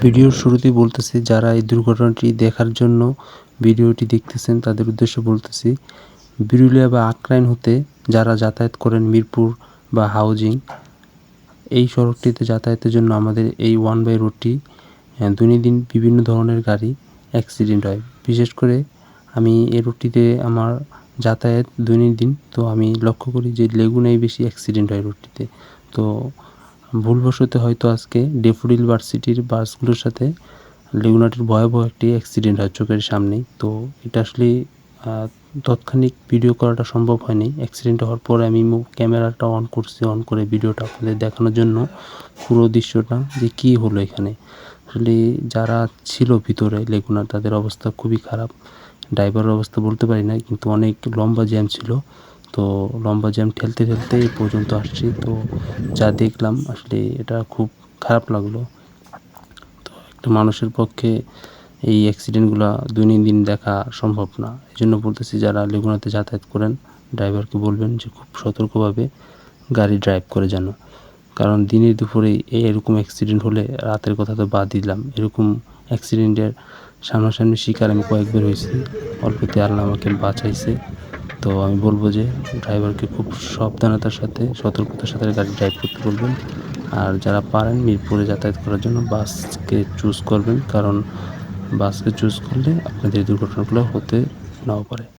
ভিডিওর শুরুতেই বলতেছি, যারা এই দুর্ঘটনাটি দেখার জন্য ভিডিওটি দেখতেছেন তাদের উদ্দেশ্যে বলতেছি, বিরুলিয়া বা আক্রাইন হতে যারা যাতায়াত করেন মিরপুর বা হাউজিং, এই সড়কটিতে যাতায়াতের জন্য আমাদের এই ওয়ান বাই রোডটি দৈনন্দিন বিভিন্ন ধরনের গাড়ি অ্যাক্সিডেন্ট হয়। বিশেষ করে আমি এই রোডটিতে আমার যাতায়াত দৈনন্দিন, তো আমি লক্ষ্য করি যে লেগুনায় বেশি অ্যাক্সিডেন্ট হয় রোডটিতে। তো ভুলবশত হয়তো আজকে ডেফোডিল ভার্সিটির বাসগুলোর সাথে লেগুনাটির ভয়াবহ একটি অ্যাক্সিডেন্ট হয় চোখের সামনেই। তো এটা আসলে তাৎক্ষণিক ভিডিও করাটা সম্ভব হয়নি। অ্যাক্সিডেন্ট হওয়ার পরে আমি ক্যামেরাটা অন করছি, অন করে ভিডিওটা আপনাদের দেখানোর জন্য পুরো দৃশ্যটা যে কী হলো এখানে। আসলে যারা ছিল ভিতরে লেগুনার তাদের অবস্থা খুবই খারাপ। ড্রাইভারের অবস্থা বলতে পারি না, কিন্তু অনেক লম্বা জ্যাম ছিল। তো লম্বা জ্যাম ঠেলতে ঠেলতে এই পর্যন্ত আসছি। তো যা দেখলাম আসলে এটা খুব খারাপ লাগলো। তো একটা মানুষের পক্ষে এই অ্যাক্সিডেন্টগুলো দৈনন্দিন দেখা সম্ভব না। এই জন্য বলতেছি, যারা লেগুনাতে যাতায়াত করেন ড্রাইভারকে বলবেন যে খুব সতর্কভাবে গাড়ি ড্রাইভ করে যেন। কারণ দিনে দুপুরে এরকম অ্যাক্সিডেন্ট হলে, রাতের কথা তো বাদ দিলাম, এরকম অ্যাক্সিডেন্টের সামনাসামনি শিকার আমি কয়েকবার হয়েছি। অল্পতে আল্লাহ আমাকে বাঁচাইছে। তো আমি বলবো যে ড্রাইভারকে খুব সাবধানতার সাথে, সতর্কতার সাথে গাড়ি ড্রাইভ করতে বলবেন। আর যারা পারেন মিরপুরে যাতায়াত করার জন্য বাসকে চুজ করবেন, কারণ বাসকে চুজ করলে আপনাদের এই দুর্ঘটনাগুলো হতে নাও পারে।